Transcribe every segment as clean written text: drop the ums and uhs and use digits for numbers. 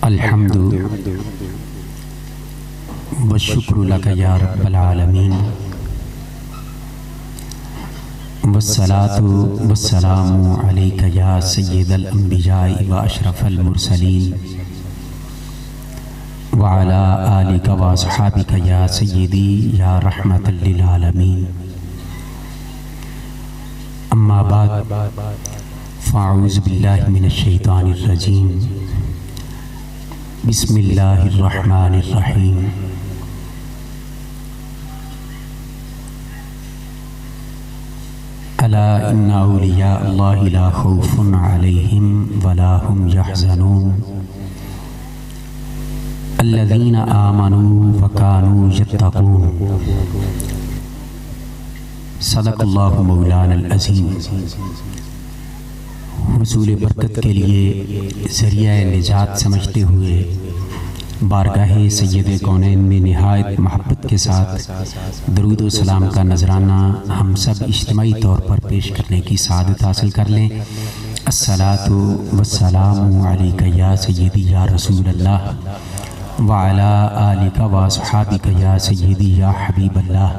الحمد والشکر لک یا رب العالمین والصلاة والسلام علیک یا سید الانبیاء و اشرف المرسلین وعلی آلک و اصحابک یا سیدی یا رحمت للعالمین اما بعد فاعوذ باللہ من الشیطان الرجیم بسم اللہ الرحمن الرحیم الا ان اولیاء اللہ لا خوف علیہم ولا هم یحزنون الذین آمنوا وکانوا یتقون صدق اللہ مولانا العظیم۔ حصول برکت کے لیے ذریعہ نجات سمجھتے ہوئے بارگاہ سید کونین میں نہایت محبت کے ساتھ درود و سلام کا نذرانہ ہم سب اجتماعی طور پر پیش کرنے کی سعادت حاصل کر لیں۔ الصلاۃ والسلام علیک یا سیدی یا رسول اللہ وعلی آلک و اصحابک یا سیدی یا حبیب اللہ۔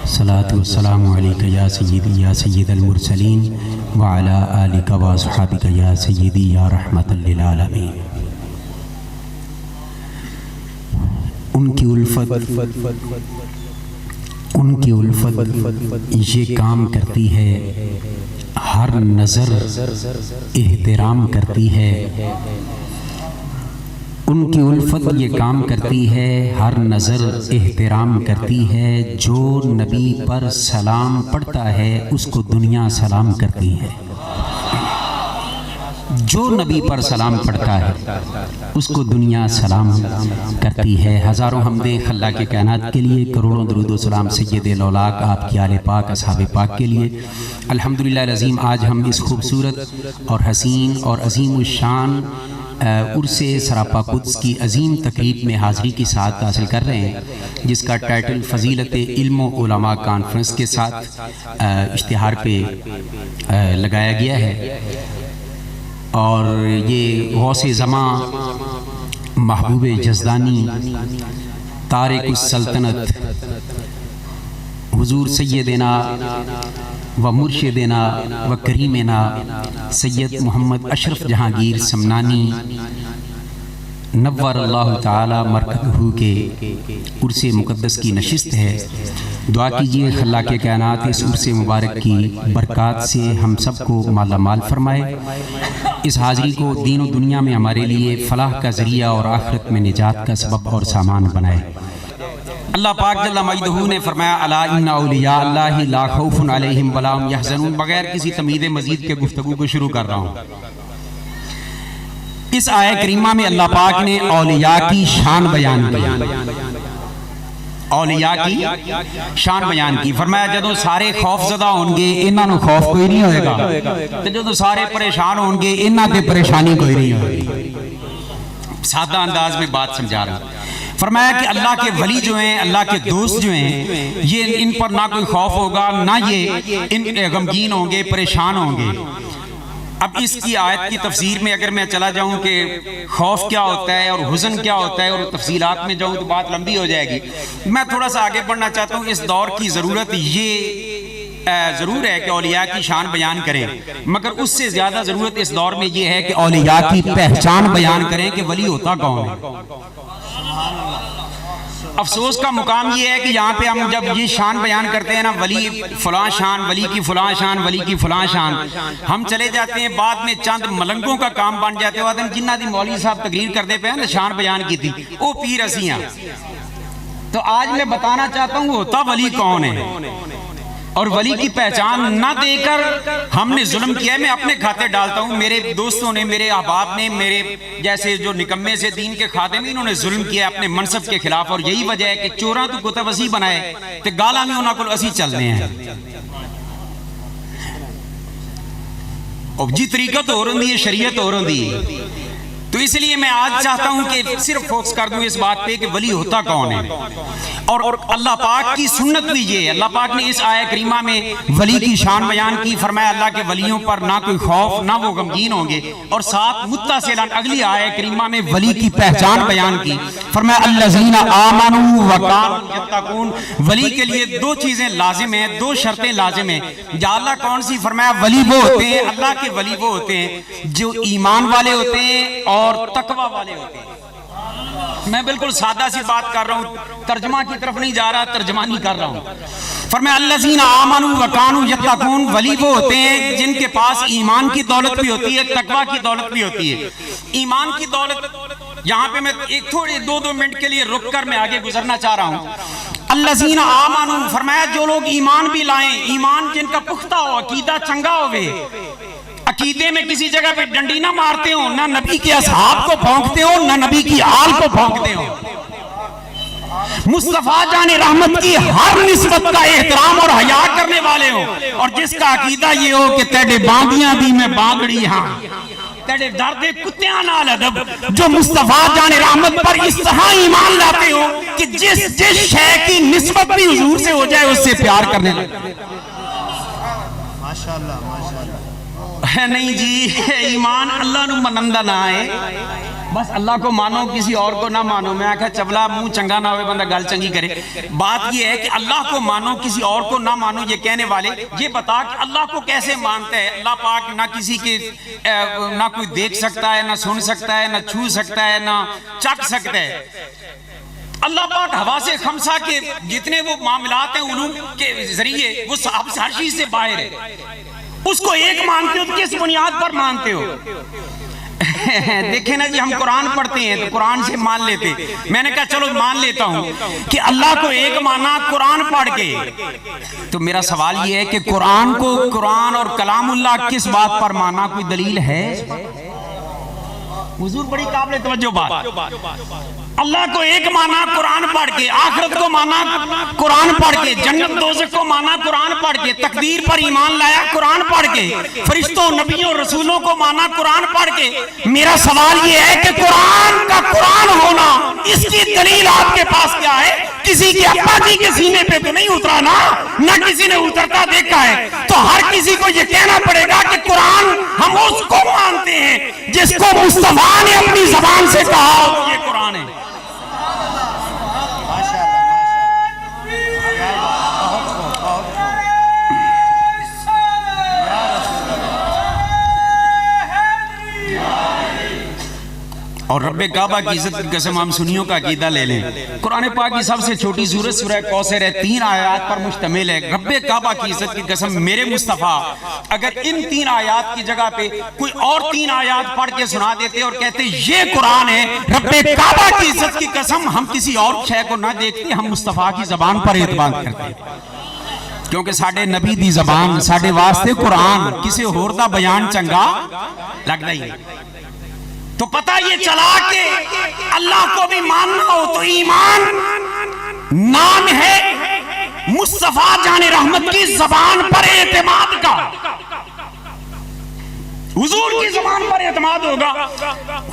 الصلاۃ والسلام علیک یا سیدی یا سید المرسلین وعلی آلک و اصحابک یا سیدی یا رحمت للعالمین۔ ان کی الفت یہ کام کرتی ہے، ہر نظر احترام کرتی ہے۔ ان کی الفت یہ کام کرتی ہے، ہر نظر احترام کرتی ہے۔ جو نبی پر سلام پڑھتا ہے اس کو دنیا سلام کرتی ہے۔ جو نبی پر سلام پڑھتا ہے اس کو دنیا سلام کرتی ہے۔ ہزاروں حمدیں خلاق کائنات کے لیے، کروڑوں درود و سلام سید الاولاق آپ کی آل پاک اصحاب پاک کے لیے۔ الحمدللہ العظیم، آج ہم اس خوبصورت اور حسین اور عظیم الشان عرس سراپا قدس کی عظیم تقریب میں حاضری کی سعادت حاصل کر رہے ہیں، جس کا ٹائٹل فضیلت علم و علماء کانفرنس کے ساتھ اشتہار پہ لگایا گیا ہے، اور یہ غوث زماں محبوب جزدانی تارک السلطنت حضور سیدنا و مرشدنا و کریمنا سید محمد اشرف جہانگیر سمنانی نور اللہ تعالی مرکزہ کے عرس مقدس کی نشست ہے۔ دعا کیجئے خلاق کائنات اس عرس مبارک کی برکات سے ہم سب کو مالا مال فرمائے، اس حاضری کو دین و دنیا میں ہمارے لیے فلاح کا ذریعہ اور آخرت میں نجات کا سبب اور سامان بنائے۔ اللہ پاک جل مجدہ نے فرمایا الا ان اولیاء اللہ لا خوف علیہم ولا هم یحزنون۔ بغیر کسی تمہید مزید کے گفتگو کو شروع کر رہا ہوں۔ اس آیہ کریمہ میں اللہ پاک نے اولیاء کی شان بیان کی، اولیاء کی شان بیان کی۔ فرمایا جدوں سارے خوف زدہ ہونگے انہاں نوں خوف کوئی نہیں ہوئے گا، تے جدوں سارے پریشان ہونگے انہاں تے پریشانی کوئی نہیں ہوئے گی۔ سادہ انداز میں بات سمجھا رہا ہوں۔ فرمایا کہ اللہ کے ولی جو ہیں، اللہ کے دوست جو ہیں، یہ ان پر نہ کوئی خوف ہوگا، نہ یہ ان غمگین ہوں گے، پریشان ہوں گے۔ اب اس کی آیت کی تفسیر میں اگر میں چلا جاؤں کہ خوف کیا ہوتا ہے اور حزن کیا ہوتا ہے اور تفصیلات میں جاؤں تو بات لمبی ہو جائے گی۔ میں تھوڑا سا آگے بڑھنا چاہتا ہوں۔ اس دور کی ضرورت یہ ضرور ہے کہ اولیاء کی شان بیان کریں، مگر اس سے زیادہ ضرورت اس دور میں یہ ہے کہ اولیاء کی پہچان بیان کریں کہ ولی ہوتا کون ہے۔ افسوس کا مقام یہ ہے کہ یہاں پہ ہم جب یہ شان بیان کرتے ہیں نا، ولی فلاں شان، ولی کی فلاں شان، ولی کی فلاں شان، ہم چلے جاتے ہیں بعد میں چند ملنگوں کا کام بن جاتے ہیں۔ جنہ دی مولوی صاحب تقریر کرتے پہ نا شان بیان کی تھی، وہ پیر اسیاں۔ تو آج میں بتانا چاہتا ہوں ہوتا ولی کون ہے، اور ولی کی پہچان نہ دے کر ہم نے ظلم کیا ہے۔ میں اپنے کھاتے ڈالتا ہوں، میرے دوستوں نے، میرے احباب نے، میرے جیسے جو نکمے سے دین کے خادم، انہوں نے ظلم کیا اپنے منصب کے خلاف، اور یہی وجہ ہے کہ چوراں تو کتب اسی بنائے تے گالاں بھی انہاں کول اسی چلنے ہیں۔ اب جی طریقت ہو رہی ہے، شریعت ہو رہی ہے۔ تو اس لیے میں آج چاہتا ہوں کہ صرف فوکس کر دوں اس بات پہ کہ ولی ہوتا کون ہے۔ اور اللہ پاک کی سنت بھی یہ ہے. اللہ پاک نے اس آیہ کریمہ میں ولی کی شان بیان کی, فرمایا اللہ کے ولیوں پر نہ کوئی خوف نہ وہ غمگین ہوں گے, اور ساتھ متصلاً اگلی آیہ کریمہ میں ولی کی پہچان بیان کی, فرمایا الذین آمنوا وکانوا یتقون. ولی کے لیے دو چیزیں لازم ہیں, دو شرطیں لازم ہیں. یا اللہ کون سی؟ فرمایا ولی وہ ہوتے ہیں, اللہ کے ولی وہ ہوتے ہیں جو ایمان والے ہوتے ہیں اور تقوی والے ہوتے ہیں. میں بالکل سادہ سی بات کر رہا ہوں, ترجمہ کی طرف نہیں جا رہا, ترجمانی کر رہا ہوں. فرمایا الذین آمنوا وکانوا یتقون. ولی وہ ہوتے ہیں جن کے پاس ایمان کی دولت بھی ہوتی ہے, تقوی کی دولت بھی ہوتی ہے. ایمان کی دولت یہاں پہ میں ایک تھوڑے دو منٹ کے لیے رک کر میں آگے گزرنا چاہ رہا ہوں. الذین آمنوا, فرمایا جو لوگ ایمان بھی لائیں, ایمان جن کا پختہ ہو, عقیدہ چنگا ہوئے, عقیدے میں کسی جگہ پہ ڈنڈی نہ مارتے ہوں, نہ نبی کے اصحاب کو بھونکتے ہوں, نہ نبی کی آل کو بھونکتے ہوں, مصطفیٰ جان رحمت کی ہر نسبت کا احترام اور حیا کرنے والے ہوں, اور جس کا عقیدہ یہ ہو کہ تیرے باندیاں دی میں بانگڑی ہاں, تیرے دردے کتیاں نال ادب. جو مصطفیٰ جان رحمت پر اس طرح ایمان لاتے ہو کہ جس شے کی نسبت بھی حضور سے ہو جائے اس سے پیار کرنے لگے. ماشاءاللہ ماشاءاللہ. نہیں جی, ایمان اللہ نو منندہ نہ آئے, بس اللہ کو مانو کسی اور کو نہ مانو. میں آکھا چبلا منہ چنگا نہ ہوئے بندہ گل چنگی کرے. بات یہ ہے کہ اللہ کو مانو کسی اور کو نہ مانو. یہ کہنے والے یہ بتا کہ اللہ کو کیسے مانتے ہیں. اللہ پاک نہ کسی کے نہ کوئی دیکھ سکتا ہے, نہ سن سکتا ہے, نہ چھو سکتا ہے, نہ چکھ سکتا ہے. اللہ پاک حواس خمسہ کے جتنے وہ معاملات ہیں علوم کے ذریعے, وہ ہر چیز سے باہر ہے. اس کو ایک مانتے ہو تو کس بنیاد پر مانتے ہو؟ دیکھیں نا جی, ہم قرآن پڑھتے ہیں تو قرآن سے مان لیتے. میں نے کہا چلو مان لیتا ہوں کہ اللہ کو ایک مانا قرآن پڑھ کے. تو میرا سوال یہ ہے کہ قرآن کو, قرآن اور کلام اللہ کس بات پر مانا, کوئی دلیل ہے؟ حضور بڑی قابل توجہ بات. اللہ کو ایک مانا قرآن پڑھ کے, آخرت کو مانا قرآن پڑھ کے, جنت دوزخ کو مانا قرآن پڑھ کے, تقدیر پر ایمان لایا قرآن پڑھ کے, فرشتوں نبیوں رسولوں کو مانا قرآن پڑھ کے. میرا سوال یہ ہے کہ قرآن کا قرآن ہونا, اس کی دلیل آپ کے پاس کیا ہے؟ کسی کے ابا جی کے سینے پہ تو نہیں اترا نا, نہ کسی نے اترتا دیکھا ہے. تو ہر کسی کو یہ کہنا پڑے گا کہ قرآن ہم اس کو مانتے ہیں جس کو مصطفیٰ نے اپنی زبان سے کہا یہ قرآن ہے. اور رب کعبہ کی عزت کی قسم ہم سنیوں کا عقیدہ لے لیں. قرآن پاک کی سب سے چھوٹی سورت سورہ کوثر ہے, 3 آیات پر مشتمل ہے. رب کعبہ کی عزت کی قسم میرے مصطفیٰ اگر ان 3 آیات کی جگہ پہ کوئی اور 3 آیات پڑھ کے سنا دیتے اور کہتے یہ قرآن ہے, رب کعبہ کی عزت کی قسم ہم کسی اور شے کو نہ دیکھتے, ہم مصطفیٰ کی زبان پر اعتماد کرتے, کیونکہ ساڑھے نبی دی زبان ساڑھے واسطے قرآن, کسی اور دا بیان چنگا لگتا ہی. تو پتہ یہ چلا کہ اللہ کو بھی ماننا ہو تو ایمان نام ہے مصطفیٰ جان رحمت کی زبان پر اعتماد کا. حضور کی زبان پر اعتماد ہوگا.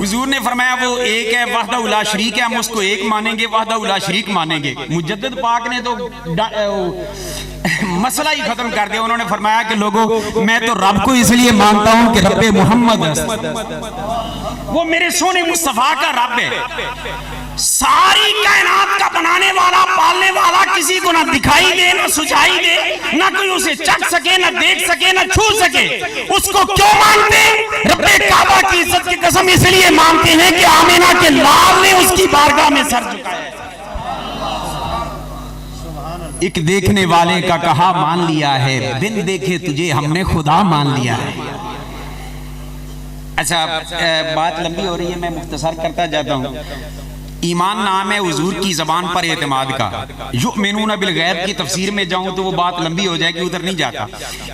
حضور نے فرمایا وہ ایک ہے, وحدہ لا شریک ہے, ہم اس کو ایک مانیں گے, وحدہ لا شریک مانیں گے. مجدد پاک نے تو مسئلہ ہی ختم کر دیا. انہوں نے فرمایا کہ لوگوں میں تو رب کو اس لیے مانتا ہوں کہ رب محمد وہ میرے سونے مصطفیٰ کا رب ہے. ساری کائنات کا بنانے والا, پالنے والا کسی کو نہ دکھائی دے, نہ سجائی دے, نہ کوئی اسے چکھ سکے, نہ دیکھ سکے, نہ چھو سکے. اس کو کیوں مانتے؟ رب کعبہ کی عزت کی قسم اس لیے مانتے ہیں کہ آمینہ کے لال نے اس کی بارگاہ میں سر جھکایا. ایک دیکھنے والے کا کہا مان لیا ہے, بن دیکھے تجھے ہم نے خدا مان لیا ہے. اچھا بات لمبی ہو رہی ہے, میں مختصر کرتا جاتا ہوں. ایمان نام ہے حضور کی زبان پر اعتماد کا. یؤمنون بالغیب کی تفسیر میں جاؤں تو وہ بات لمبی ہو جائے گی, ادھر نہیں جاتا.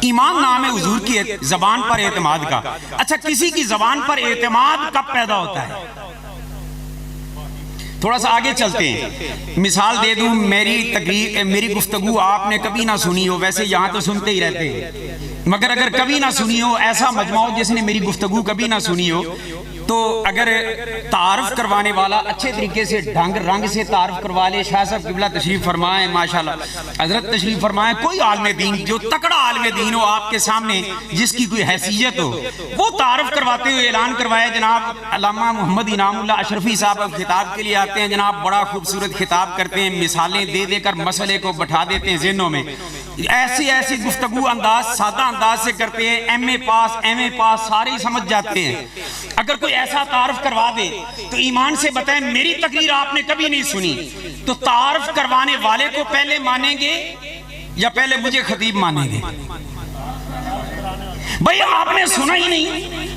ایمان نام ہے حضور کی زبان پر اعتماد کا. اچھا کسی کی زبان پر اعتماد کب پیدا ہوتا ہے؟ تھوڑا سا آگے چلتے ہیں. مثال دے دوں, میری گفتگو آپ نے کبھی نہ سنی ہو, ویسے یہاں تو سنتے ہی رہتے ہیں, مگر اگر کبھی نہ سنی ہو, ایسا مجمع ہو جس نے میری گفتگو کبھی نہ سنی ہو, تو اگر تعارف کروانے والا اچھے طریقے سے ڈھنگ رنگ سے تعارف کروا لے، شاہ صاحب قبلہ تشریف فرمائیں، ماشاءاللہ حضرت تشریف فرمائیں، کوئی عالم دین جو تکڑا عالم دین ہو آپ کے سامنے، جس کی کوئی حیثیت ہو، وہ تعارف کرواتے ہوئے اعلان کروایا جناب علامہ محمد انعام اللہ اشرفی صاحب خطاب کے لیے آتے ہیں، جناب بڑا خوبصورت خطاب کرتے ہیں، مثالیں دے دے کر مسئلے کو بٹھا دیتے ہیں ذہنوں میں، ایسی گفتگو انداز سادہ انداز سے کرتے ہیں، ایم اے پاس سارے ہی سمجھ جاتے ہیں۔ اگر کوئی ایسا تعارف کروا دے تو ایمان سے بتائیں میری تقریر آپ نے کبھی نہیں سنی، تو تعارف کروانے والے کو پہلے مانیں گے یا پہلے مجھے خطیب مانیں گے؟ بھئی آپ نے سنا ہی نہیں،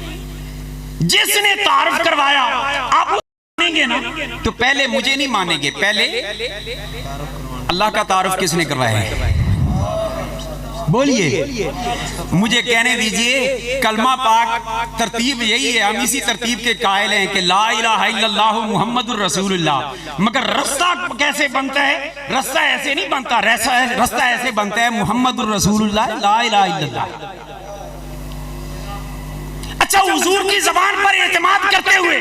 جس نے تعارف کروایا آپ مانیں گے نا، تو پہلے مجھے نہیں مانیں گے، پہلے اللہ کا تعارف کس نے کروایا ہے؟ بولیے، مجھے کہنے دیجئے کلمہ پاک ترتیب یہی ہے، ہم اسی ترتیب کے قائل ہیں کہ لا الہ الا اللہ محمد الرسول اللہ، مگر رستہ کیسے بنتا ہے؟ رستہ ایسے نہیں بنتا، رستہ ایسے بنتا ہے محمد الرسول اللہ لا الہ الا اللہ۔ اچھا، حضور کی زبان پر اعتماد کرتے ہوئے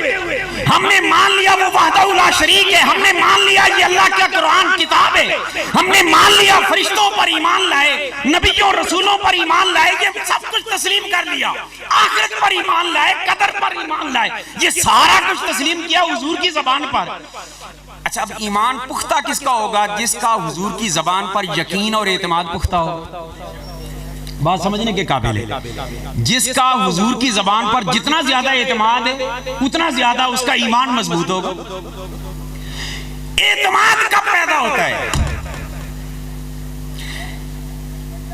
ہم نے مان لیا وہ وحدہ لا شریک ہے، ہم نے مان لیا یہ اللہ کا قرآن کتاب ہے، ہم نے مان لیا فرشتوں پر ایمان لائے، نبیوں رسولوں پر ایمان لائے، یہ سب کچھ تسلیم کر لیا، آخرت پر ایمان لائے، قدر پر ایمان لائے، یہ سارا کچھ تسلیم کیا حضور کی زبان پر۔ اچھا، اب ایمان پختہ کس کا ہوگا؟ جس کا حضور کی زبان پر یقین اور اعتماد پختہ ہو۔ بات سمجھنے کے قابل ہے، جس کا حضور کی زبان پر جتنا زیادہ اعتماد ہے اتنا زیادہ اس کا ایمان مضبوط ہوگا۔ اعتماد کب پیدا ہوتا ہے؟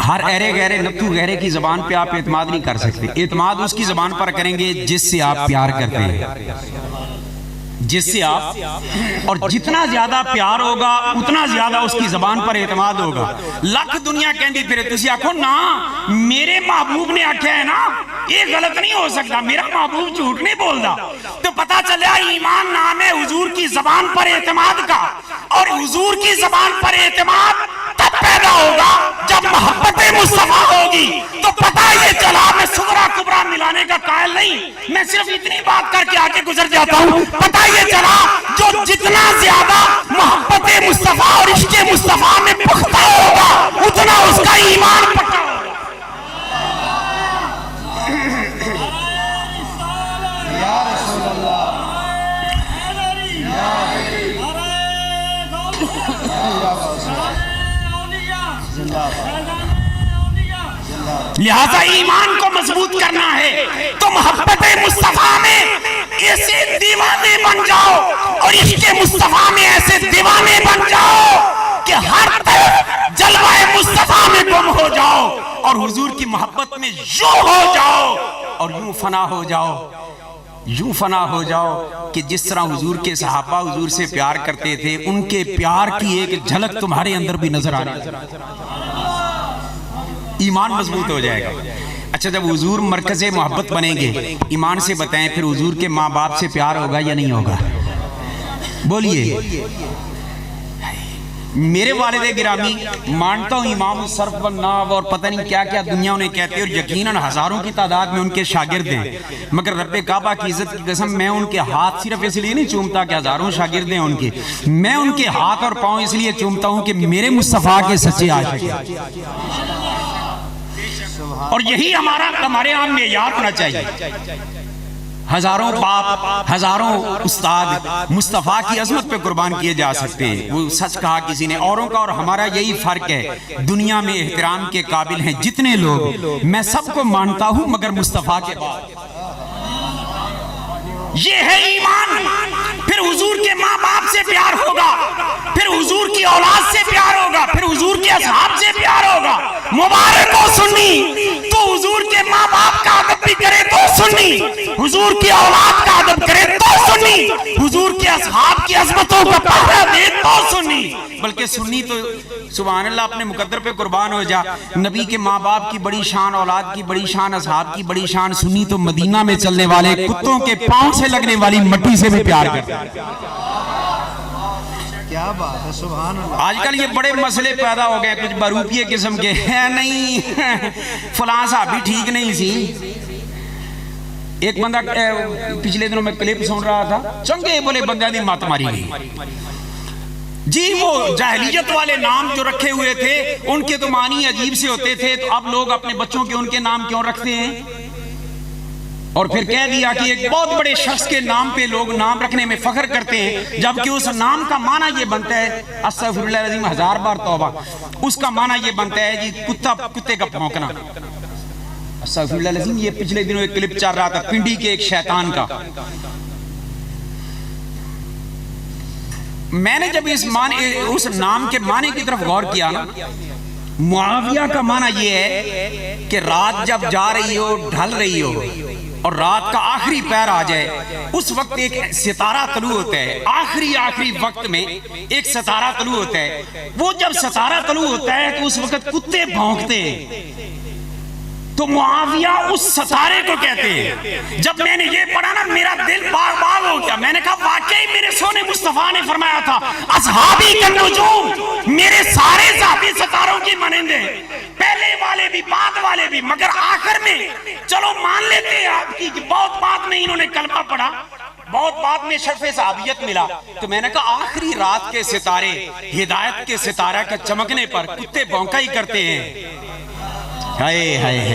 ہر ایرے گہرے نتھو گہرے کی زبان پہ آپ اعتماد نہیں کر سکتے، اعتماد اس کی زبان پر کریں گے جس سے آپ پیار کرتے ہیں، جس سے آپ، اور جتنا زیادہ پیار ہوگا اتنا زیادہ اس کی زبان پر اعتماد ہوگا۔ لکھ دنیا کہندی پھرے تسی آکھو نا میرے محبوب نے آکھیا ہے نا، یہ غلط نہیں ہو سکتا، میرا محبوب جھوٹ نہیں بول دا، تو پتا چلیا ایمان نام ہے حضور کی زبان پر اعتماد کا، اور حضور کی زبان پر اعتماد تب پیدا ہوگا جب محبت مصطفیٰ ہوگی۔ تو پتا یہ چلا، میں صغرا کبرا ملانے کا قائل نہیں، میں صرف اتنی بات کر کے آگے گزر جاتا ہوں، پتا یہ چلا جو جتنا زیادہ محبت مصطفیٰ اور عشق مصطفیٰ میں پختہ ہوگا اتنا اس کا ایمان پختہ ہوگا۔ یا رسول اللہ، لہذا ایمان کو مضبوط کرنا ہے تو محبت مصطفیٰ میں ایسے دیوانے بن جاؤ، اور عشق مصطفیٰ میں ایسے دیوانے بن جاؤ کہ ہر طرف جلوہ مصطفیٰ میں گم ہو جاؤ، اور حضور کی محبت میں یوں ہو جاؤ اور یوں فنا ہو جاؤ، یوں فنا ہو جاؤ کہ جس طرح حضور کے صحابہ حضور سے پیار کرتے تھے، ان کے پیار کی ایک جھلک تمہارے اندر بھی نظر آنے، ایمان مضبوط ہو جائے گا۔ اچھا، جب حضور مرکز محبت بنیں گے، ایمان سے بتائیں پھر حضور کے ماں باپ سے پیار ہوگا یا نہیں ہوگا؟ بولیے۔ میرے والد گرامی، مانتا ہوں امام الصرف والنحو اور پتہ نہیں کیا کیا دنیا انہیں کہتے ہیں، اور یقیناً ہزاروں کی تعداد میں ان کے شاگرد ہیں، مگر رب کعبہ کی عزت کی قسم میں ان کے ہاتھ صرف اس لیے نہیں چومتا کہ ہزاروں شاگرد ہیں ان کے، میں ان کے ہاتھ اور پاؤں اس لیے چومتا ہوں کہ میرے مصطفیٰ کے سچے عاشق ہیں، اور یہی ہمارے یہاں معیار ہونا چاہیے۔ ہزاروں باپ، ہزاروں استاد مصطفیٰ کی عظمت پہ قربان کیے جا سکتے ہیں، وہ سچ کہا کسی نے، اوروں کا اور ہمارا یہی فرق ہے، دنیا میں احترام کے قابل ہیں جتنے لوگ، میں سب کو مانتا ہوں مگر مصطفیٰ کے بعد۔ یہ ہے ایمان۔ پھر حضور کے ماں باپ سے پیار ہوگا، پھر حضور کی اولاد سے پیار ہوگا، پھر حضور کے اصحاب سے پیار ہوگا۔ مبارک ہو سنی تو حضور کے ماں باپ کا ادب بھی کرے تو سنی، حضور کی اولاد کا ادب کرے تو سنی، حضور کے اصحاب کی عظمتوں کا پہرا دے تو سنی، بلکہ سنی تو سبحان اللہ اپنے مقدر پہ قربان ہو جا، نبی کے ماں باپ کی بڑی شان، اولاد کی بڑی شان، اصحاب کی بڑی شان، سنی تو مدینہ میں چلنے والے کتوں کے پاؤں سے لگنے والی مٹی سے بھی پیار کرتے ہیں۔ کیا بات ہے، سبحان اللہ۔ آج کل یہ بڑے مسئلے پیدا ہو گئے، کچھ بروپیے قسم کے ہیں، نہیں فلاں صحابی ٹھیک نہیں سی، ایک بندہ پچھلے دنوں میں کلپ سن رہا تھا، چنگے بولے بندہ دی مات ماری گئی جی، وہ جاہلیت والے نام جو رکھے ہوئے تھے ان کے تو معنی عجیب سے ہوتے تھے، تو اب لوگ اپنے بچوں کے ان کے نام کیوں رکھتے ہیں؟ اور پھر کہہ دیا کہ ایک بہت بڑے شخص کے نام پہ لوگ نام رکھنے میں فخر کرتے ہیں، جبکہ اس نام کا معنی یہ بنتا ہے، استغفر اللہ العظیم 1000 بار توبہ، اس کا معنی یہ بنتا ہے جی کتے کا بھونکنا۔ استغفر اللہ العظیم۔ یہ پچھلے دنوں ایک کلپ چل رہا تھا پنڈی کے ایک شیطان کا، میں نے جب اس نام کے معنی کی طرف غور کیا نا، معاویہ کا معنی یہ ہے کہ رات جب جا رہی ہو، ڈھل رہی ہو اور رات کا آخری پہر آ جائے، اس وقت ایک ستارہ طلوع ہوتا ہے، آخری وقت میں ایک ستارہ طلوع ہوتا ہے، وہ جب ستارہ طلوع ہوتا ہے تو اس وقت کتے بھونکتے ہیں، تو معاویہ اس ستارے کو کہتے ہیں۔ جب میں نے یہ پڑھا نا میرا دل باغ باغ ہو گیا، میں نے کہا واقعی میرے سونے مصطفیٰ نے فرمایا تھا اصحابی النجوم، میرے سارے صحابی ستاروں کی مانندے، پہلے والے بھی بعد والے بھی، مگر آخر میں چلو مان لیتے ہیں آپ کی کہ بہت بعد میں انہوں نے کلمہ پڑھا، بہت بعد میں شرف صحابیت ملا، تو میں نے کہا آخری رات کے ستارے ہدایت کے ستارہ کا چمکنے پر کتے بھونکا ہی کرتے ہیں۔ ہائے ہائے،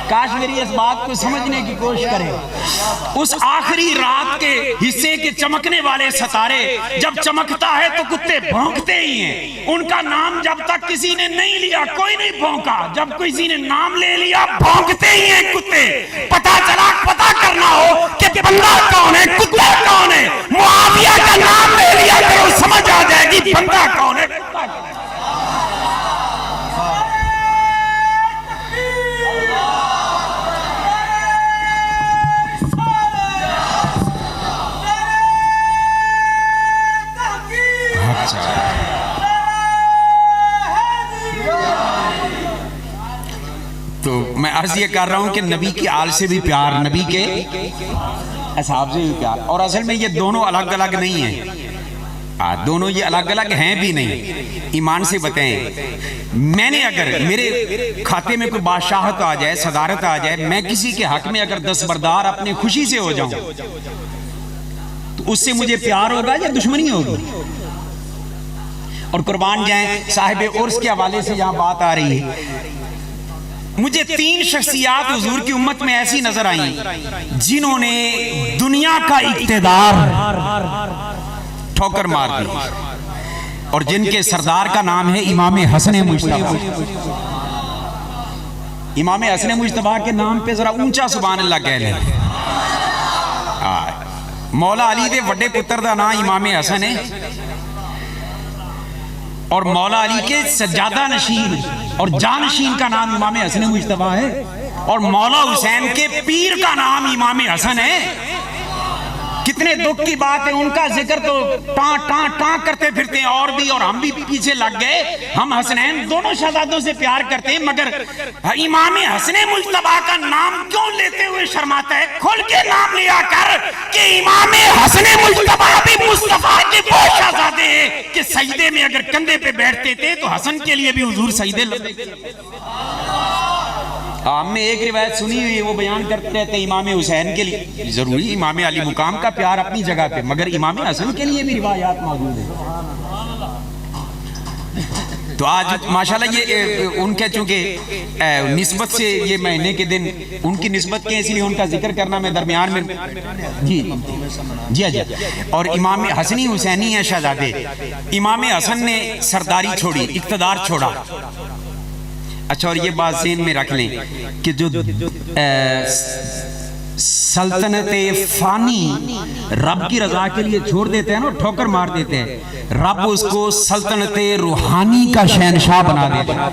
کاش میری اس بات کو سمجھنے کی کوشش کرے۔ اس آخری رات کے حصے کے چمکنے والے ستارے جب چمکتا ہے تو کتے بھونکتے ہی ہیں، ان کا نام جب تک کسی نے نہیں لیا کوئی نہیں بھونکا، جب کسی نے نام لے لیا بھونکتے ہی ہیں کتے۔ پتا چلا، پتا کرنا ہو کہ بندہ کون ہے کتا کون ہے، معاویہ کا نام لے لیا کرو، سمجھ آ جائے گی بندہ کون ہے۔ تو میں عرض یہ کر رہا ہوں کہ نبی کی آل سے بھی پیار، نبی کے اصحاب سے بھی پیار، اور اصل میں یہ دونوں الگ الگ نہیں ہیں، دونوں یہ الگ الگ ہیں بھی نہیں۔ ایمان سے بتائیں، میں نے اگر میرے کھاتے میں کوئی بادشاہت آ جائے، صدارت آ جائے، میں کسی کے حق میں اگر دستبردار اپنے خوشی سے ہو جاؤں تو اس سے مجھے پیار ہوگا یا دشمنی ہوگی؟ اور قربان جائیں، صاحب عرس کے حوالے سے یہاں بات آ رہی ہے، مجھے 3 شخصیات حضور کی امت میں ایسی نظر آئیں جنہوں نے دنیا کا اقتدار ٹھوکر مار دی، اور جن کے سردار کا نام ہے امام حسن مجتبی۔ امام حسن مجتبی کے نام پہ ذرا اونچا سبحان اللہ کہہ لیں۔ مولا علی دے وڈے پتر دا نام امام حسن ہے، اور مولا علی کے سجادہ نشین اور جانشین کا نام امام حسن مجتبی ہے، اور مولا حسین کے پیر کا نام امام حسن ہے۔ کتنے دکھ کی بات ہے، ان کا ذکر تو ٹاں ٹاں ٹاں کرتے پھرتے ہیں، اور ہم بھی پیچھے لگ گئے۔ ہم حسنین دونوں شہزادوں سے پیار کرتے ہیں، مگر امام حسن مجتبی کا نام کیوں لیتے ہوئے شرماتا ہے؟ کھل کے نام لیا کر کہ امام حسن مجتبی بھی مصطفیٰ کے وہ شہزادے ہیں کہ سجدے میں اگر کندھے پہ بیٹھتے تھے تو حسن کے لیے بھی حضور سجدے لگتے۔ ہم نے ایک روایت سنی ہوئی ہے، وہ بیان کرتے رہتے ہیں امام حسین کے لیے ضروری امام علی مقام کا پیار اپنی جگہ پہ، مگر امام حسن کے لیے بھی روایات موجود ہیں۔ تو آج ماشاءاللہ یہ ان کے چونکہ نسبت سے یہ مہینے کے دن ان کی نسبت کے، اس لیے ان کا ذکر کرنا میں درمیان میں جی اور امام حسنی حسینی ہیں شہزادے۔ امام حسن نے سرداری چھوڑی، اقتدار چھوڑا۔ اچھا، اور یہ بات ذہن میں رکھ لیں کہ جو سلطنت فانی رب کی رضا کے لیے چھوڑ دیتے ہیں نا، ٹھوکر مار دیتے ہیں، رب اس کو سلطنت روحانی کا شہنشاہ بنا دیتے ہیں۔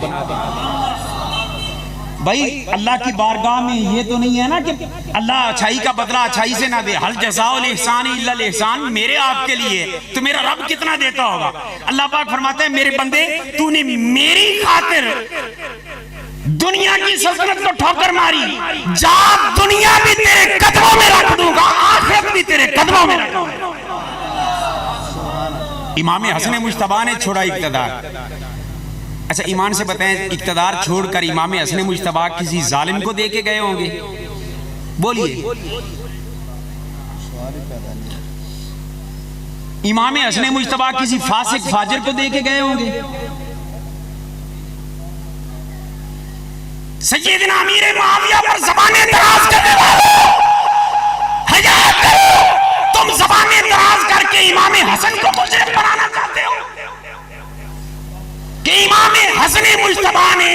بھائی اللہ کی بارگاہ میں یہ تو نہیں ہے نا کہ اللہ اچھائی کا بدلہ اچھائی سے نہ دے، حل جزاء الاحسان الا الاحسان، میرے آپ کے لیے تو میرا رب کتنا دیتا ہوگا۔ اللہ پاک فرماتا ہے میرے بندے تو نے میری خاطر دنیا کی سلطنت کو ٹھوکر ماری، جا دنیا بھی تیرے قدموں میں رکھ دوں گا، آخرت بھی تیرے قدموں میں رکھ دوں گا۔ امام حسن مجتبی نے چھوڑا اقتدار۔ اچھا ایمان سے بتائیں، اقتدار چھوڑ کر امام حسن مجتبی کسی ظالم کو دے کے گئے ہوں گے؟ بولیے امام حسن مجتبیٰ کسی فاسق فاجر کو دے کے گئے ہوں گے؟ سیدنا امیر معاویہ پر زبانیں دراز کرنے والوں، حیا کرو، تم زبانیں دراز کر کے امام حسن کو مجرم بنانا چاہتے ہو کہ امام حسن مجتبیٰ نے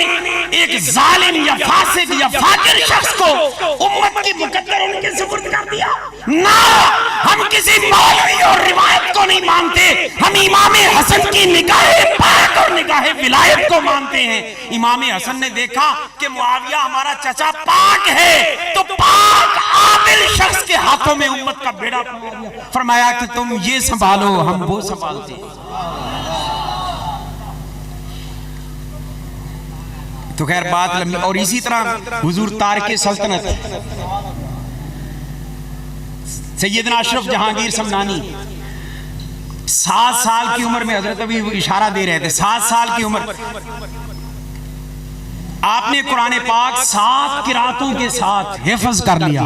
ایک ظالم یا فاسق یا فاجر شخص کو امت کی مقدر ان کے سپرد کر دیا؟ نہ، ہم کسی مولوی اور روایت کو نہیں مانتے، ہم امام حسن کی نگاہ پاک اور نگاہ ولایت کو مانتے ہیں۔ امام حسن نے دیکھا کہ معاویہ ہمارا چچا پاک ہے، تو پاک عادل شخص کے ہاتھوں میں امت کا بیڑا فرمایا کہ تم یہ سنبھالو، ہم وہ سنبھالتے ہیں۔ تو خیر بات لمبی، اور اسی طرح حضور تارک سلطنت سیدنا اشرف جہانگیر سمنانی 7 سال کی عمر میں، حضرت ابھی اشارہ دے رہے تھے، 7 سال کی عمر آپ نے قرآن پاک 7 قراتوں کے ساتھ حفظ کر لیا،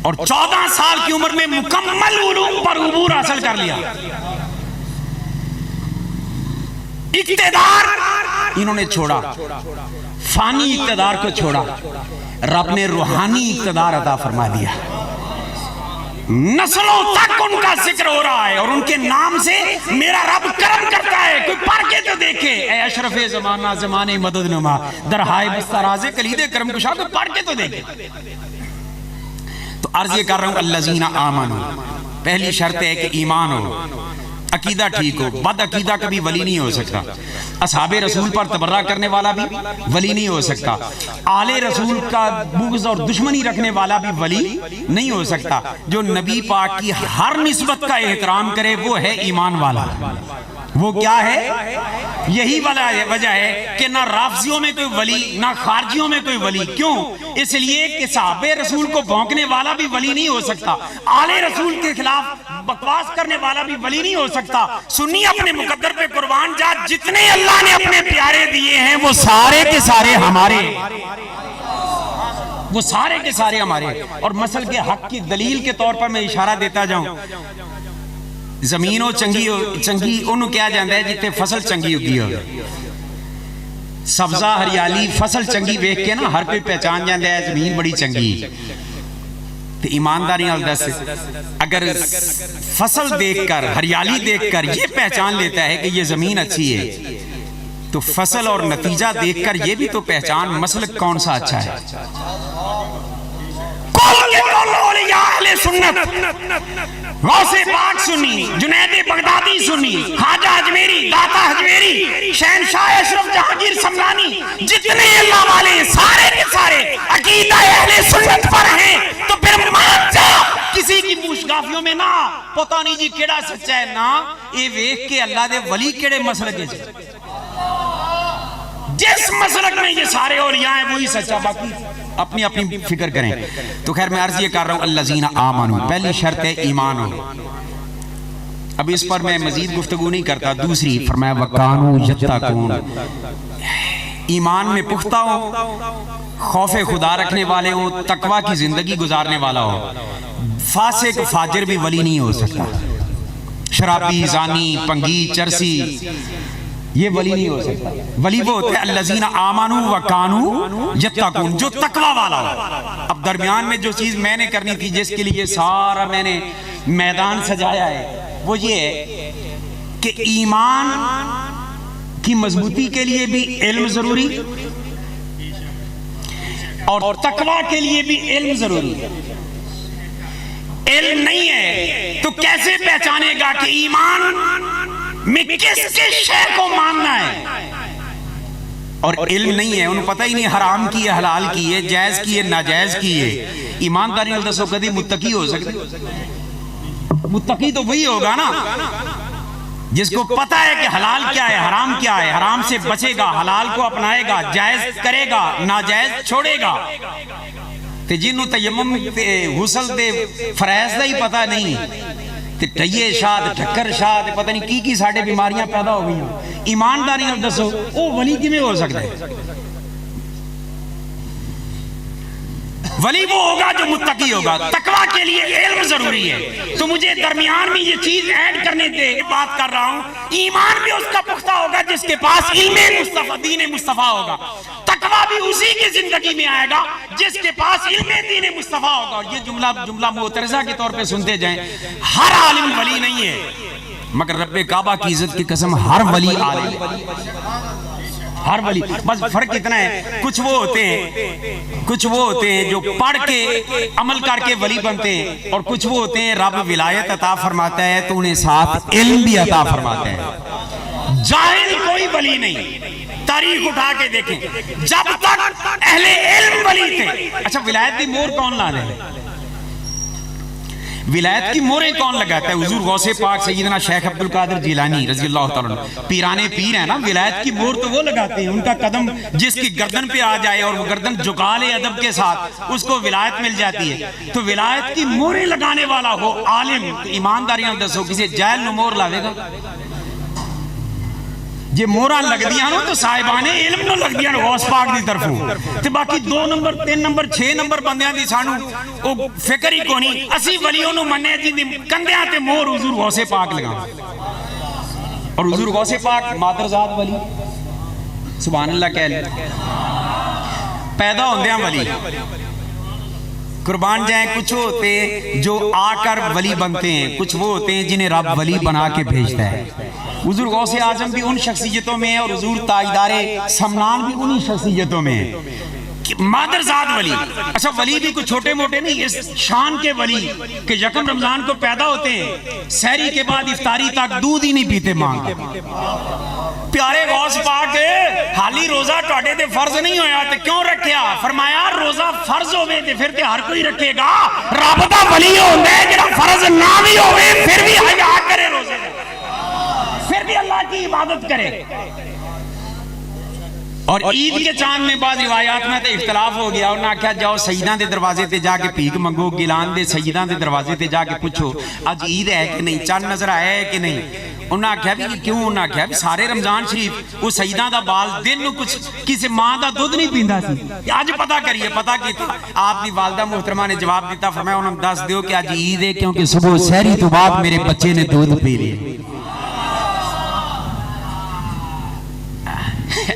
اور 14 سال کی عمر میں مکمل علوم پر عبور حاصل کر لیا۔ اقتدار انہوں نے چھوڑا، فانی اقتدار کو چھوڑا، رب نے روحانی اقتدار عطا فرما دیا۔ نسلوں تک ان کا ذکر ہو رہا ہے، اور ان کے نام سے میرا رب کرم کرتا ہے۔ کوئی پڑھ کے تو دیکھے، اے اشرف زمانہ زمانے مدد نما درہائے بستہ راز کلید کرم کشا، کوئی پڑھ کے تو دیکھے۔ تو عرض یہ کر رہا ہوں، الذین آمنوا، پہلی شرط ہے کہ ایمان ہو، عقیدہ ٹھیک ہو۔ بد عقیدہ کبھی ولی نہیں ہو سکتا۔ اصحاب رسول پر تبرہ کرنے والا بھی ولی نہیں ہو سکتا۔ آل رسول کا بغض اور دشمنی رکھنے والا بھی ولی نہیں ہو سکتا۔ جو نبی پاک کی ہر نسبت کا احترام کرے وہ ہے ایمان والا۔ وہ کیا ہے؟ یہی وجہ ہے کہ نہ رافضیوں میں کوئی ولی، نہ خارجیوں میں کوئی ولی۔ کیوں؟ اس لیے کہ صحابہ رسول کو بھونکنے والا بھی ولی نہیں ہو سکتا، آل رسول کے خلاف بکواس کرنے والا بھی ولی نہیں ہو سکتا۔ سنی اپنے مقدر پہ قربان جا، جتنے اللہ نے اپنے پیارے دیے ہیں وہ سارے کے سارے ہمارے، وہ سارے کے سارے ہمارے۔ اور مسل کے حق کی دلیل کے طور پر میں اشارہ دیتا جاؤں، زمین چنگی انہوں کیا جاندہ ہے جتے فصل چنگی ہوگی ہو، سبزہ ہریالی فصل چنگی بیک کے نا ہر کوئی پہچان جاندہ ہے زمین بڑی چنگی۔ تو ایمانداری دس، اگر فصل دیکھ کر، ہریالی دیکھ کر یہ پہچان لیتا ہے کہ یہ زمین اچھی ہے، تو فصل اور نتیجہ دیکھ کر یہ بھی تو پہچان مسلک کون سا اچھا ہے۔ اہل سنت، غوث پاک سنی، جنید بغدادی سنی، خواجہ اجمیری، داتا اجمیری، شہنشاہ اشرف جہانگیر سمنانی، جتنے اللہ والے سارے کے سارے عقیدہ اہل سنت پر ہیں۔ تو پھر مان جا، کسی کی موشگافیوں میں نہ پتہ نہیں جی کیڑا سچا ہے، نہ یہ ویکھ کے اللہ دے ولی کیڑے مسلک ہے، جس مسلک میں یہ سارے اولیاء ہیں وہی سچا، باقی اپنی اپنی فکر کریں۔ تو خیر میں عرض یہ کر رہا ہوں، الذین آمنوا، پہلی شرط ہے ایمان ہو۔ اب اس پر میں مزید گفتگو نہیں کرتا۔ دوسری فرمایا وَكَانُوا يَتَّقُونَ، ایمان میں پختہ ہو، خوف خدا رکھنے والے ہو، تقوی کی زندگی گزارنے والا ہو۔ فاسق فاجر بھی ولی نہیں ہو سکتا، شرابی، زانی، پنگی، چرسی، یہ ولی نہیں ہو سکتا۔ ولی وہ ہوتے ہیں الذین آمنوا وکانوا یتقون، جو تقوی والا ہو۔ اب درمیان میں جو چیز میں نے کرنی تھی، جس کے لیے سارا میں نے میدان سجایا ہے، وہ یہ ہے کہ ایمان کی مضبوطی کے لیے بھی علم ضروری، اور تقوی کے لیے بھی علم ضروری ہے۔ علم نہیں ہے تو کیسے پہچانے گا کہ ایمان میں کس کس شے کو ماننا ہے؟ اور علم نہیں ہے، انہوں پتہ ہی نہیں حرام کی ہے، حلال کی ہے، جائز کی ہے، ناجائز کی ہے۔ ایمانداری نال دسو کدی متقی ہو سکتے؟ متقی تو وہی ہوگا نا جس کو پتہ ہے کہ حلال کیا ہے، حرام کیا ہے، حرام سے بچے گا، حلال کو اپنائے گا، جائز کرے گا، ناجائز چھوڑے گا۔ تے جنہوں تیمم غسل دے فرائض دا ہی پتہ نہیں، تے ٹھیے شاد ٹھکر شاد پتہ نہیں کی ساڑھے بیماریاں پیدا ہو گئی ہیں۔ ایمانداری نال دسو او ولی کیویں ہو سکتا ہے؟ ولی وہ ہوگا جو متقی ہوگا. تقویٰ کے لیے علم ضروری ہے. تو مجھے درمیان میں یہ چیز ایڈ کرنے دے. بات کر رہا ہوں ایمان بھی اس کا پختہ ہوگا جس کے پاس علم مصطفیٰ دین مصطفیٰ ہوگا. تقویٰ بھی اسی کی زندگی میں آئے گا جس کے پاس علم دین مصطفیٰ ہوگا. اور یہ جملہ معترضہ کے طور پہ سنتے جائیں. ہر عالم ولی نہیں ہے مگر رب کعبہ کی عزت کی قسم ہر ولی عالم. ہر ولی بس فرق اتنا ہے کچھ وہ ہوتے ہیں جو پڑھ کے عمل کر کے ولی بنتے ہیں اور کچھ وہ ہوتے ہیں رب ولایت عطا فرماتا ہے تو انہیں ساتھ علم بھی عطا فرماتا ہے. جاہل کوئی ولی نہیں. تاریخ اٹھا کے دیکھیں جب تک اہل علم ولی تھے. اچھا ولایت کی مہر کون لا رہے ہیں؟ ولایت کی موریں کون لگاتا ہے؟ حضور غوث پاک سیدنا شیخ عبد القادر جیلانی رضی اللہ تعالیٰ عنہ. پیرانے پیر ہیں نا, ولایت کی مور تو وہ لگاتے ہیں. ان کا قدم جس کی گردن پہ آ جائے اور وہ گردن جھکا لے ادب کے ساتھ اس کو ولایت مل جاتی ہے. تو ولایت کی موریں لگانے والا ہو عالم. ایمانداریاں دسو کسی جاہل نو مور لاوے گا؟ یہ موراں لگ دیاں نو تو صاحبان علم نو لگ دیاں غوث پاک دی طرفوں تے باقی 2 نمبر 3 نمبر 6 نمبر بندیاں دی سانو او فکر ہی کونی. اسی ولیوں نو مننے جی دی کندیاں تے مور حضور غوث پاک لگا. اور حضور غوث پاک مادرزاد ولی سبحان اللہ کہہ لیں. پیدا ہوندیاں ولی قربان جائیں. کچھ ہوتے ہیں جو آ کر ولی بنتے ہیں, کچھ وہ ہوتے ہیں جنہیں رب ولی بنا کے بھیجتا ہے. حضور غوث اعظم بھی ان شخصیتوں میں ہے اور حضور تاجدار سمنان بھی انہی شخصیتوں میں ہے. مادرزاد ولی. اچھا ولی بھی کچھ چھوٹے موٹے نہیں, اس شان کے ولی کہ یکم رمضان کو پیدا ہوتے ہیں, سحری کے بعد افطاری تک دودھ ہی نہیں پیتے مانگ. پیارے غوث پاک حالی روزہ ٹوٹے تے فرض نہیں ہویا تے کیوں رکھیا؟ فرمایا روزہ فرض ہوئے تے پھر تے ہر کوئی رکھے گا. رب دا ولی ہوندے جڑا فرض نہ بھی ہوئے پھر بھی حیا کرے روزے دے, پھر بھی اللہ کی عبادت کرے. اور عید کے چاند میں بعض روایات میں تے اختلاف ہو گیا. انہاں کہا جاؤ سیداں دے دروازے تے جا کے بھیک منگو, گیلان دے سیداں دے دروازے تے جا کے پوچھو آج عید ہے کہ نہیں, چاند نظر آیا ہے کہ نہیں. انہاں کہا بھی کیوں؟ انہاں کہا بھی سارے رمضان شریف وہ سیداں دا بال دن نو کچھ کسی ماں دا دودھ نہیں پیندا سی. آج پتہ کریے پتہ کیتا. آپ دی والدہ محترمہ نے جواب دیتا, فرمایا انہوں نے دس دیو کہ آج عید ہے کیونکہ صبح سحری تو بعد میرے بچے نے دودھ پی لیا.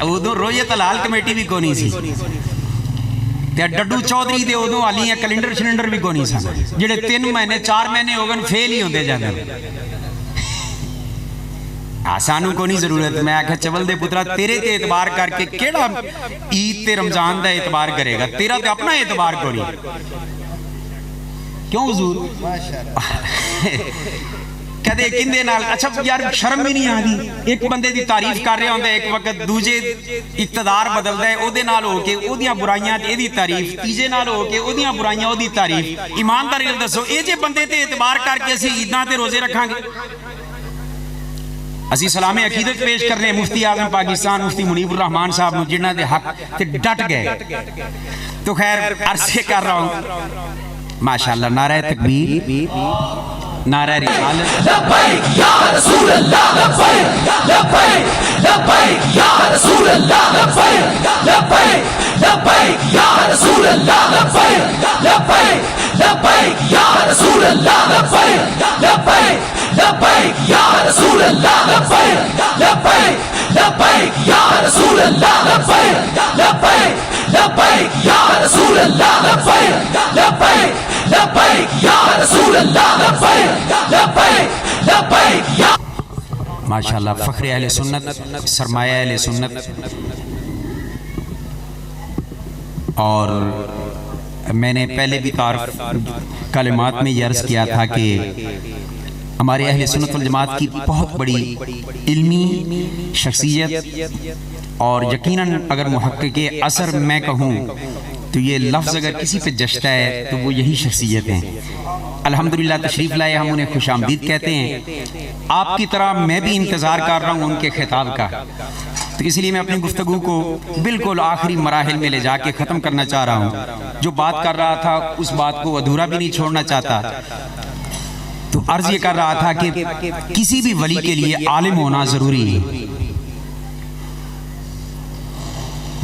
ادو رویت الحال کمیٹی بھی کونی سی تے ڈڈو چودھری دے ادو والی کیلنڈر شلنڈر بھی کونی سن جڑے 3 مہینے 4 مہینے ہو گئے فیل ہی ہوندے جاندے. سانو کونی ضرورت. میں آکھا چول دے پترا تیرے تے اعتبار کر کے کیڑا عید تے رمضان دا اعتبار کرے گا؟ تیرا تے اپنا اعتبار کونی. کیوں حضور کہتے کندے نال؟ اچھا یار شرم بھی نہیں آدھی. ایک بندے دی تعریف کر رہے ہوندے, ایک وقت دوجے اقتدار بدلدا ہے, او دے نال ہو کے او دیاں برائیاں تے دی تعریف, تیجے نال ہو کے او دیاں برائیاں او دی تعریف. ایمانداری نال دسو اے جے بندے تے اعتبار کر کے اسی عیداں تے روزے رکھاں گے؟ اسی سلام عقیدت پیش کر رہے ہیں مفتی اعظم پاکستان مفتی منیب الرحمان صاحب نو جنہاں دے حق تے ڈٹ گئے. تو خیر عرض کر رہا ہوں ماشاءاللہ. نعرہ تکبیر, نعرہ رسالت. لبیک یا رسول اللہ, لبیک لبیک لبیک یا رسول اللہ, لبیک لبیک لبیک یا رسول اللہ, لبیک لبیک لبیک یا رسول اللہ, لبیک لبیک لبیک یا رسول اللہ, لبیک لبیک لبیک یا رسول اللہ, لبیک لبیک لبیک یا رسول اللہ, لبیک لبیک لبیک یا رسول اللہ, لبیک لبیک لبیک یا. ماشاءاللہ فخر اہل سنت, سرمایہ اہل سنت. اور میں نے پہلے بھی تعارف کلمات میں یہ عرض کیا تھا کہ ہمارے اہل سنت والجماعت کی بہت بڑی علمی شخصیت اور یقیناً اگر محقق اثر میں کہوں تو یہ لفظ اگر کسی پہ جشتا ہے تو وہ یہی شخصیت ہیں. الحمدللہ تشریف لائے, ہم انہیں خوش آمدید کہتے ہیں. آپ کی طرح میں بھی انتظار کر رہا ہوں ان کے خطاب کا, تو اس لیے میں اپنی گفتگو کو بالکل آخری مراحل میں لے جا کے ختم کرنا چاہ رہا ہوں. جو بات کر رہا تھا اس بات کو ادھورا بھی نہیں چھوڑنا چاہتا. تو عرض یہ کر رہا تھا کہ کسی بھی ولی کے لیے عالم ہونا ضروری ہے.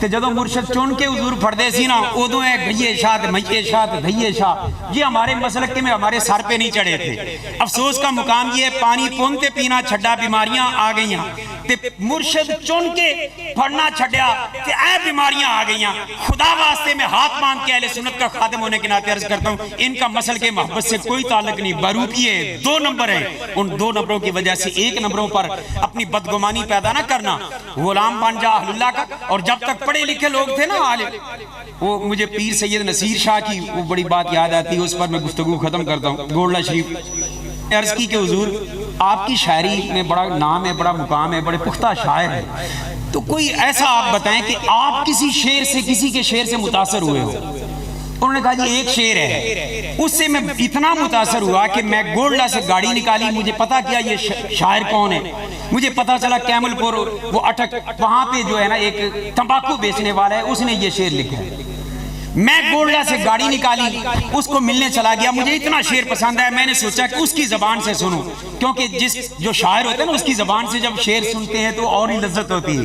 تے جدوں مرشد چن کے حضور پڑھدے سی نا ادوں اے گھیے شاہ تے میے شاہ تے دھیے شاہ یہ ہمارے مسلک میں ہمارے سر پہ نہیں چڑھے تھے. افسوس کا مقام یہ ہے پانی پونتے پینا چھڈا بیماریاں آ گئیاں تے مرشد چن کے پڑھنا چھڈیا تے اے بیماریاں آ گئیاں. خدا واسطے میں ہاتھ باندھ کے اہل سنت کا خادم ہونے کے ناطے عرض کرتا ہوں ان کا مسل کے محبت سے کوئی تعلق نہیں. باروتی ہے 2 نمبر ہیں ان 2 نمبروں کی وجہ سے 1 نمبروں پر اپنی بدگمانی پیدا نہ کرنا. غلام بن جا اہل اللہ کا. اور جب تک پڑھے لکھے لوگ تھے نا عالم وہ مجھے پیر سید نصیر شاہ کی وہ بڑی بات یاد آتی ہے اس پر میں گفتگو ختم کرتا ہوں. گولڈا شریف عرض کی کہ حضور آپ کی شاعری میں بڑا نام ہے بڑا مقام ہے بڑے پختہ شاعر ہیں تو کوئی ایسا آپ بتائیں کہ آپ کسی شعر سے کسی کے شعر سے متاثر ہوئے ہو. انہوں نے کہا جی ایک شعر ہے اس سے میں اتنا متاثر ہوا کہ میں گولڈا سے گاڑی نکالی مجھے پتا کیا یہ شاعر کون ہے. مجھے پتا چلا کیمل پور وہ اٹک وہاں پہ جو ہے نا ایک تمباکو بیچنے والا ہے اس نے یہ شعر لکھا ہے. میں گولڈا سے گاڑی نکالی اس کو ملنے چلا گیا. مجھے اتنا شعر پسند ہے میں نے سوچا کہ اس کی زبان سے سنوں کیونکہ جو شاعر ہوتا ہے نا اس کی زبان سے جب شعر سنتے ہیں تو اور ہی لذت ہوتی ہے.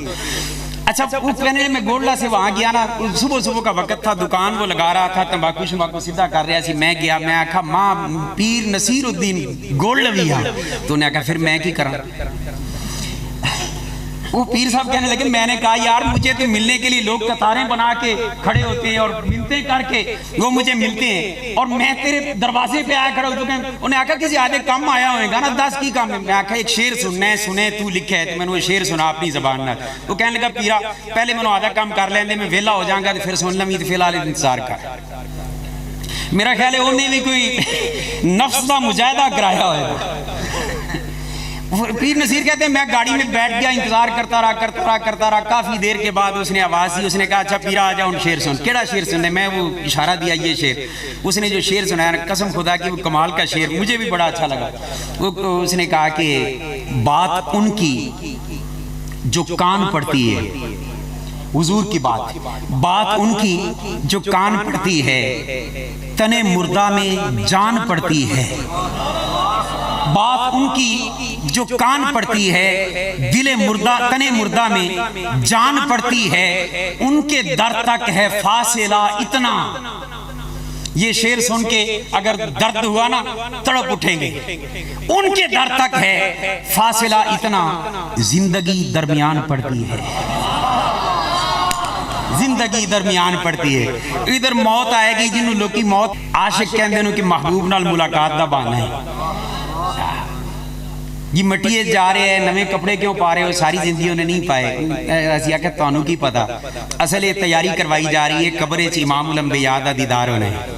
اچھا وہ کہنے میں گولڈا سے وہاں گیا نا صبح کا وقت تھا دکان وہ لگا رہا تھا تمباکو شمباکو سیدھا کر رہا سی. میں گیا میں آکھا ماں پیر نصیر الدین گولڈوی ہے تو نے کہا پھر میں کی کراں. وہ پیر صاحب کہنے لگے میں نے کہا یار مجھے تو ملنے کے لیے لوگ قطاریں بنا کے کھڑے ہوتے ہیں اور منتیں کر کے وہ مجھے ملتے ہیں اور میں تیرے دروازے پہ آیا کھڑا ہوں. انہیں آکھا کسی آدھے کم آیا ہوئے گا نا 10 کی کم ہے. میں آکھا ایک شعر سننا ہے سنے تو لکھے ہے تو میں نے وہ شعر سنا اپنی زبان میں. وہ کہنے لگا پیرا پہلے میں نے آدھا کام کر لیندے میں ویلا ہو جاؤں گا تو پھر سن لوں تو فی الحال انتظار کر. میرا خیال ہے انہیں بھی کوئی نفس کا مجاہدہ کرایا ہوئے. پیر نصیر کہتے ہیں میں گاڑی میں بیٹھ گیا انتظار کرتا رہا. کافی دیر کے بعد اس نے آواز دی. اس نے کہا اچھا پیرا آ جاؤ شعر سن. کیڑا شعر سننے؟ میں وہ اشارہ دیا یہ شعر. اس نے جو شعر سنایا قسم خدا کی وہ کمال کا شعر مجھے بھی بڑا اچھا لگا. اس نے کہا کہ بات ان کی جو کان پڑتی ہے حضور کی بات ان کی جو کان پڑتی ہے تنے مردہ میں جان پڑتی ہے. بات ان کی جو کان پڑتی ہے دل مردہ تنے مردہ میں جان پڑتی ہے. ان کے در تک ہے فاصلہ اتنا. یہ شعر سن کے اگر درد ہوا نا تڑپ اٹھیں گے. ان کے در تک ہے فاصلہ اتنا زندگی درمیان پڑتی ہے. زندگی درمیان پڑتی ہے. ادھر موت آئے گی جنہوں لوگ کی موت عاشق کہندے نو کہ محبوب نال ملاقات دا بہانہ ہے. جی مٹیے جا رہے ہیں نویں کپڑے کیوں پا رہے ہو ساری زندگی انہیں نہیں پائے. ایسی آکھا تانوں کی پتا اصل یہ تیاری کروائی جا رہی ہے قبر چ امام الانبیاء دا دیدار ہونا ہے.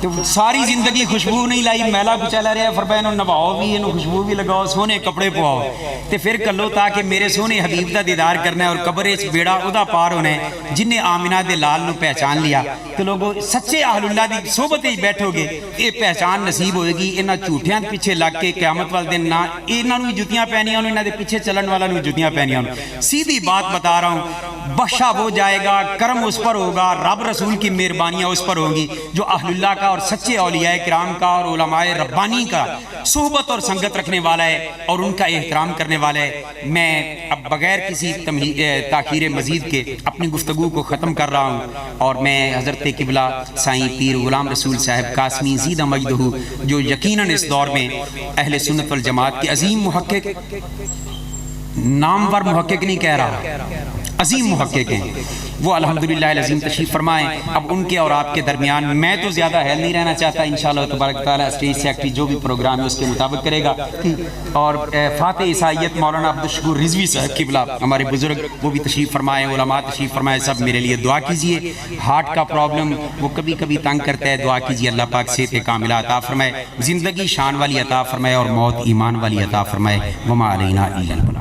تو ساری زندگی خوشبو نہیں لائی میلا کچلا رہا. فرمایا انہوں نبھاؤ بھی انہوں خوشبو بھی لگاؤ سونے کپڑے پواؤ تے پھر کلو تاکہ میرے سونے حبیب دا دیدار کرنا ہے اور قبر چ بیڑا ادا پار ہونا ہے. جن نے آمنہ دے لال نو پہچان لیا تو لوگوں سچے اہل اللہ دی صحبت ہی بیٹھو گے یہ پہچان نصیب ہوئے گی. انہاں جھوٹیاں پیچھے لگ کے قیامت والے دن نہ انہاں نو جوتیاں پہنیاں انہاں دے پیچھے چلن والا نو جوتیاں پہنیاں. سیدھی بات بتا رہا ہوں بخشا وہ جائے گا کرم اس پر ہوگا رب رسول کی مہربانیاں اس پر ہوں گی جو اہل اللہ کا اور سچے اولیاء کرام کا اور علماء ربانی کا صحبت اور سنگت رکھنے والا ہے اور ان کا احترام کرنے والا ہے. میں اب بغیر کسی تاخیر مزید کے اپنی گفتگو کو ختم کر رہا ہوں اور میں حضرت قبلہ سائیں پیر غلام رسول صاحب قاسمی زیدہ مجدہ جو یقیناً اس دور میں اہل سنت والجماعت کے عظیم محقق نامور محقق نہیں کہہ رہا عظیم محقق ہیں وہ الحمدللہ العظیم تشریف فرمائیں. اب ان کے اور آپ کے درمیان میں تو زیادہ حیل نہیں رہنا چاہتا. انشاءاللہ تبارک تعالیٰ اسٹیج سیکٹری جو بھی پروگرام ہے اس کے مطابق کرے گا. اور فاتح عیسائیت مولانا عبدالشکور رضوی صاحب قبلہ ہمارے بزرگ وہ بھی تشریف فرمائیں علماء تشریف فرمائیں. سب میرے لیے دعا کیجئے. ہارٹ کا پرابلم وہ کبھی کبھی تنگ کرتا ہے. دعا کیجئے اللہ پاک صحت کاملہ عطا فرمائے زندگی شان والی عطا فرمائے اور موت ایمان والی عطا فرمائے. وما علینا الا البلاغ.